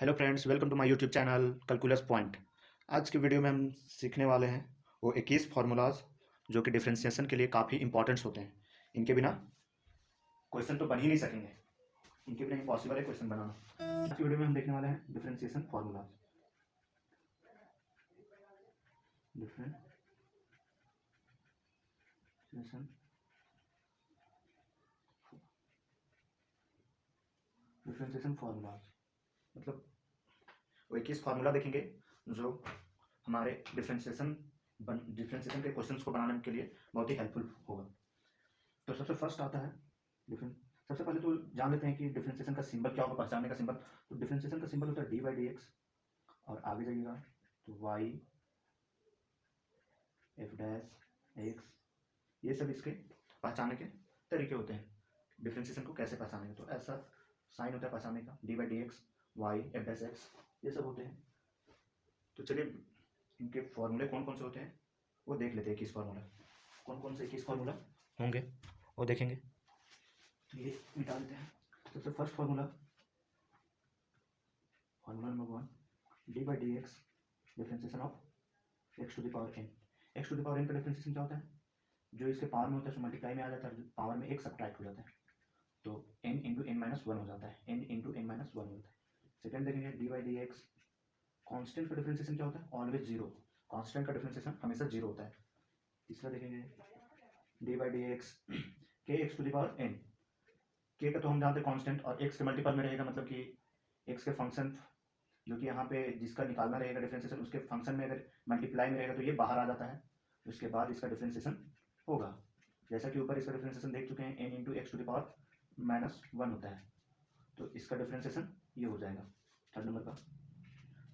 Hello friends, welcome to my YouTube channel calculus point. आज की video में हम सीखने वाले हैं वो 21 फार्मूलाज जो कि डिफरेंशिएशन के लिए काफ़ी इंपॉर्टेंट्स होते हैं। इनके बिना क्वेश्चन तो बन ही नहीं सकेंगे, इनके बिना इम्पॉसिबल है क्वेश्चन बनाना। आज की वीडियो में हम देखने वाले हैं डिफरेंशिएशन फार्मूलाज। डिफरेंशिएशन फार्मूलाज मतलब वो 21 फार्मूला देखेंगे जो हमारे डिफरेंशिएशन के क्वेश्चंस को बनाने के लिए बहुत ही हेल्पफुल होगा। तो सबसे फर्स्ट आता है डिफरेंस। सबसे पहले तो जान लेते हैं कि डिफरेंशिएशन का सिंबल क्या होगा, पहचानने का सिंबल। तो डिफरेंशिएशन का सिंबल होता है डी बाई डी एक्स, और आगे जाइएगा तो वाई एफ डैश एक्स। ये सब इसके पहचानने के तरीके होते हैं, डिफरेंशिएशन को कैसे पहचानेंगे। तो ऐसा साइन होता है पहचानने का, d by d x, y f dash x, ये सब होते हैं। तो चलिए इनके फॉर्मूले कौन कौन से होते हैं वो देख लेते हैं। 21 फार्मूला कौन कौन से 21 फार्मूला होंगे वो देखेंगे। तो ये मिटा देते हैं। सबसे first formula number 1, d by d x differentiation of x to the power n. X to the power n का डिफरेंशिएशन क्या होता है, जो इसके पावर में होता है सो मल्टीप्लाई में आ जाता है, पावर में एक सब्ट्रैक्ट हो जाता है, तो n into n minus one हो जाता है, n into n minus one हो जाता है। सेकेंड देखेंगे d by d x, constant का डिफरेंशिएशन क्या होता है, ऑलवेज जीरो। कॉन्स्टेंट का डिफरेंशिएशन हमेशा जीरो होता है। तीसरा देखेंगे d by d x k x to the power n. K का तो हम जानते हैं कांस्टेंट, और एक्स के मल्टीपल में रहेगा, मतलब कि एक्स के फंक्शन जो कि यहाँ पे जिसका निकालना रहेगा डिफरेंशिएशन, उसके फंक्शन में अगर मल्टीप्लाई में रहेगा तो ये बाहर आ जाता है। उसके बाद इसका डिफरेंशिएशन होगा, जैसा कि ऊपर इसका डिफरेंशिएशन देख चुके हैं, n into x to the power minus one होता है, तो इसका डिफरेंशिएशन ये हो जाएगा थर्ड नंबर का।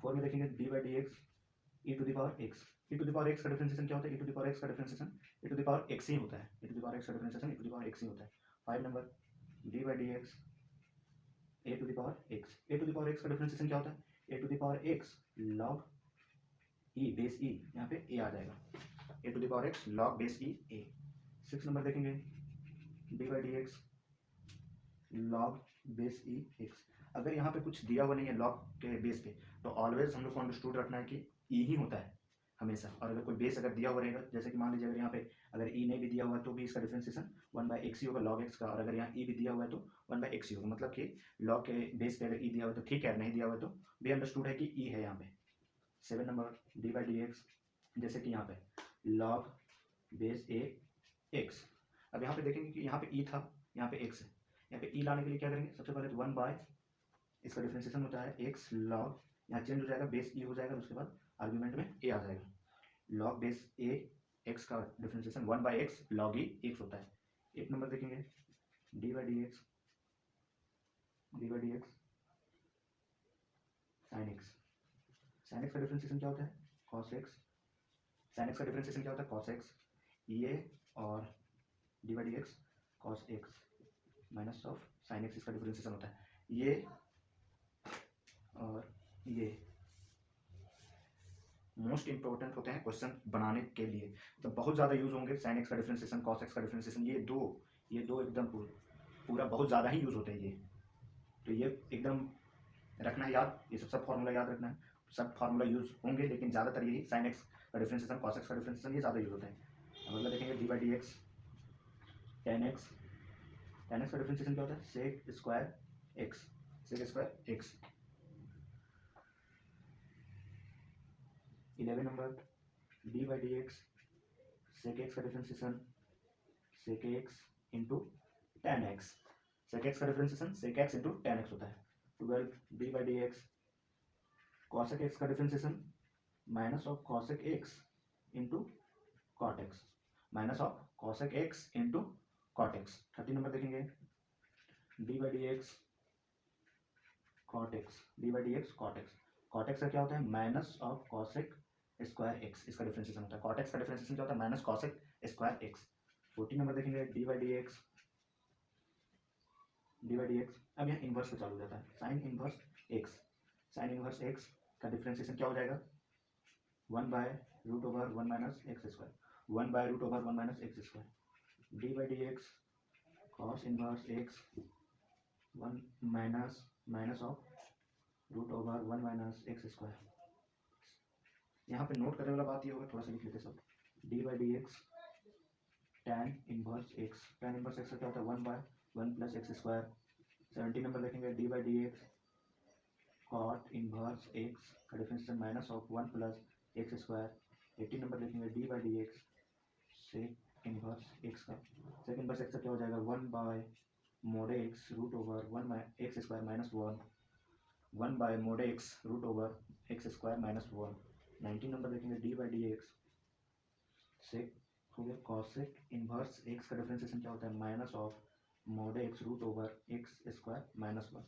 फोर में देखेंगे d by d x e to the power x. E to the power x का डिफरेंशिएशन क्या होता है, e to the power x का differentiation e to the power x ही होता है, e to the power x का differentiation e to the power x ही होता है। Five number d by d x a to the power x. A to the power x का differentiation क्या होता है, a to the power x log e base e, यहाँ पे a आ जाएगा, a to the power x log base e a. Six number देखेंगे d by d x log base e x. अगर यहाँ पे कुछ दिया हुआ नहीं है लॉग के बेस पे, तो ऑलवेज हम लोग को अंडरस्टूड रखना है कि ई ही होता है हमेशा। और अगर कोई बेस अगर दिया हुआ रहेगा, जैसे कि मान लीजिए अगर यहाँ पे अगर ई नहीं भी दिया हुआ है तो भी इसका डिफरेंशिएशन वन बाई एक्स ही होगा लॉग एक्स का, और अगर यहाँ ई भी दिया हुआ है तो वन बाई एक्स ही होगा, मतलब कि लॉग के बेस पे अगर ई दिया हुआ है तो ठीक है, नहीं दिया हुआ है तो भी अंडरस्टूड है कि ई है यहाँ पे। Seven number d by d x, जैसे कि यहाँ पे लॉग बेस ए एक्स। अब यहाँ पे देखेंगे कि यहाँ पे ई था, यहाँ पे एक्स है, यहाँ पे ई लाने के लिए क्या करेंगे, सबसे पहले तो वन बाय इसका डिफरेंशिएशन होता है एक्स लॉग, यहाँ चेंज हो जाएगा बेस ई हो जाएगा, उसके बाद आर्ग्यूमेंट में ए आ जाएगा, लॉग बेस ए एक्स का differentiation one by x log E x होता है। एक नंबर देखेंगे d by d x sign x. Sign x का डिफरेंशिएशन क्या होता है, कॉस एक्स। साइन एक्स का डिफरेंशिएशन क्या होता है, कॉस एक्स ये, और D by d x cos x minus of sine x, इसका डिफरेंशिएशन होता है ये और ये। मोस्ट इंपॉर्टेंट होते हैं क्वेश्चन बनाने के लिए, तो बहुत ज़्यादा यूज होंगे साइन एक्स का डिफरेंशिएशन, कॉस एक्स का डिफरेंशिएशन, ये दो एकदम पूरा बहुत ज़्यादा ही यूज होते हैं ये। तो ये एकदम रखना है याद, ये सब फार्मूला याद रखना है। सब फार्मूला यूज होंगे, लेकिन ज़्यादातर यही साइन एक्स का डिफरेंशिएशन, कॉस एक्स का डिफरेंशिएशन, ये ज़्यादा यूज होते हैं। अब अगला देखेंगे d by d x tan x. Tan x का डिफरेंशिएशन क्या होता है, sec square x, sec square x. 11 number d by d x sec x का differentiation sec x into tan x. Sec x का differentiation sec x into tan x होता है। 12 d by d x cosec x का differentiation minus of cosec x into cot x, minus of cosec x into cot x. 13 number देखेंगे d by d x cot x, d by d x cot x. Cot x का क्या होता है, minus of cosec square x, इसका differentiation होता है। Cot x का differentiation क्या होता है, minus cosec square x. 14 number देखेंगे डी बाई डी एक्स अब यहाँ इन्वर्स पे चालू हो जाता है, sine inverse x. Sine inverse x का डिफरेंशिएशन क्या हो जाएगा, one by root over one minus x square, one by root over one minus x square. D by d x cos inverse x one minus of root over 1 minus x square. यहाँ पे note करने वाला बात ये होगा, थोड़ा सा लिख लेते सब, d by d x tan inverse x. tan inverse x का क्या होता है 1 by 1 plus x square. 70 number देखेंगे d by d x cot inverse x का differentiation minus of 1 plus x square. 80 number देखेंगे d by d x sec inverse x का। Sec inverse x का क्या हो जाएगा 1 by mod x root over 1 x square minus 1 by mod x root over x square minus 1। 19 number देखेंगे d by d x sec हो गया cosec inverse x का differentiation क्या होता है minus of mod x root over x square minus 1।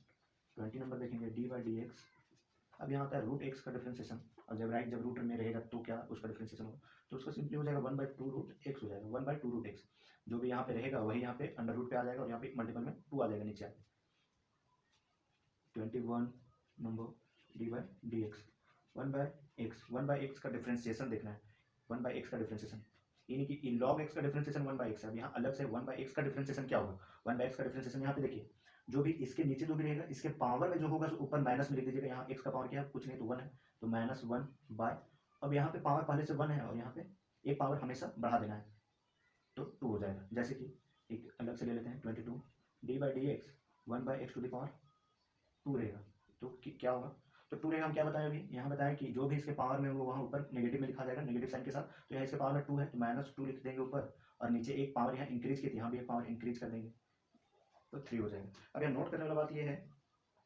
20 number देखेंगे d by d x. अब यहाँ आता है रूट एक्स का डिफरेंशिएशन, और जब रूट में रहेगा तो क्या उसका डिफरेंशिएशन होगा, तो उसका सिंपली हो जाएगा 1/2 रूट एक्स हो जाएगा। 1/2 रूट एक्स जो भी यहाँ पे रहेगा वही यहाँ पे अंडर रूट पे आ जाएगा, और यहाँ पे मल्टीपल में 2 आ जाएगा नीचे आके। 21 number d by d x 1/x का डिफरेंशिएशन देखना है। 1/x का डिफरेंशिएशन यानी कि log x का डिफरेंशिएशन 1/x है। अब यहाँ अलग से 1/x का डिफरेंशिएशन क्या होगा, 1/x का डिफरेंशिएशन यहाँ पे देखिए, जो भी इसके नीचे जो भी रहेगा इसके पावर में जो होगा ऊपर माइनस में लिख दीजिएगा। यहाँ x का पावर क्या है कुछ नहीं तो 1 है, तो -1 बाय, अब यहाँ पे पावर पहले से 1 है और यहाँ पे एक पावर हमेशा बढ़ा देना है तो 2 हो जाएगा। जैसे कि एक अलग से ले लेते हैं 22 d by d x 1/x to the power 2 रहेगा, तो क्या होगा, तो 2 रहेगा। हम क्या बताएं अभी, यहाँ बताएं कि जो भी इसके पावर में वो वहाँ ऊपर नेगेटिव में लिखा जाएगा नेगेटिव साइन के साथ, तो यहाँ इसके पावर में 2 है तो -2 लिख देंगे ऊपर, और नीचे एक पावर यहाँ इंक्रीज की थी, यहाँ भी एक पावर इंक्रीज कर देंगे तो 3 हो जाएगा। अब यहाँ नोट करने वाला बात ये है,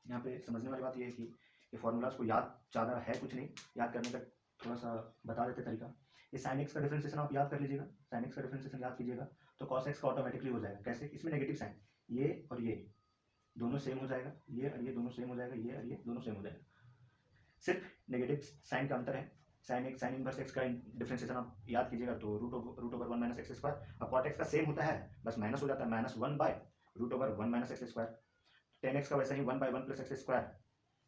यहाँ पे समझने वाली बात ये है कि ये फॉर्मूलाज को याद ज़्यादा है कुछ नहीं, याद करने का थोड़ा सा बता देते तरीका। ये साइन एक्स का डिफरेंशिएशन आप याद कर लीजिएगा, साइन एक्स का डिफरेंशिएशन याद कीजिएगा तो कॉस एक्स का ऑटोमेटिकली हो जाएगा। कैसे, इसमें नेगेटिव साइन ये और ये दोनों सेम हो जाएगा, ये और ये दोनों सेम हो जाएगा, ये और ये दोनों सेम हो जाएगा, सिर्फ नेगेटिव साइन का अंतर है। Sine x sine inverse x का डिफरेंशिएशन आप याद कीजिएगा तो root over 1 minus x square. अब कॉट एक्स का सेम होता है, बस माइनस हो जाता है, -1 by root over 1 minus x square. Tan x का वैसे ही 1/1 प्लस एक्स स्क्वायर,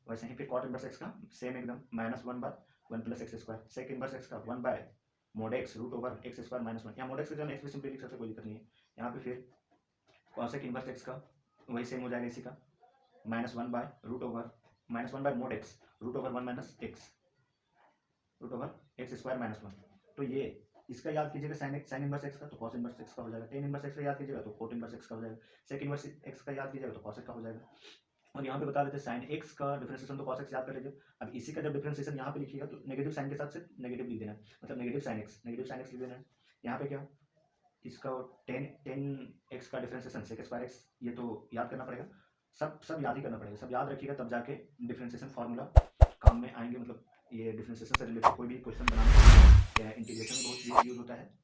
वैसे ही फिर कॉट इनवर्स एक्स का सेम एकदम -1 by 1 plus x square. Sec inverse x का 1 by mod x root over x square -1। यहाँ मोड एक्स का एक्स भी सिंपली लिख सकते, कोई दिक्कत नहीं है। यहाँ पे फिर कॉसेक इनवर्स एक्स का वही सेम हो जाएगा इसी का, -1 by root over -1 by mod x root over 1 minus x root over x square -1। तो ये इसका याद कीजिएगा साइन इनवर्स एक्स का तो कॉस इनवर्स एक्स का हो जाएगा। टेन इनवर्स एक्स का याद कीजिएगा तो कोट इनवर्स एक्स का हो जाएगा। सेक इनवर्स एक्स का याद कीजिएगा तो कॉस एक्स का हो जाएगा। और यहाँ पे बता देते हैं साइन एक्स का डिफरेंशिएशन तो कॉस एक्स याद कर लीजिए। अब इसी का जब डिफरेंशिएशन यहाँ पे लिखिएगा तो नेगेटिव साइन के साथ से नेगेटिव लिख देना है, मतलब नेगेटिव साइन एक्स लिख देना है। यहाँ पे क्या इसका टेन एक्स का डिफरेंशिएशन सेक स्क्वायर एक्स, ये तो याद करना पड़ेगा, सब याद ही करना पड़ेगा, सब याद रखिएगा तब जाके डिफरेंशिएशन फार्मूला काम में आएंगे। मतलब ये डिफरेंशिएशन से रिलेटेड कोई भी क्वेश्चन बनाने या इंटीग्रेशन में बहुत यूज होता है।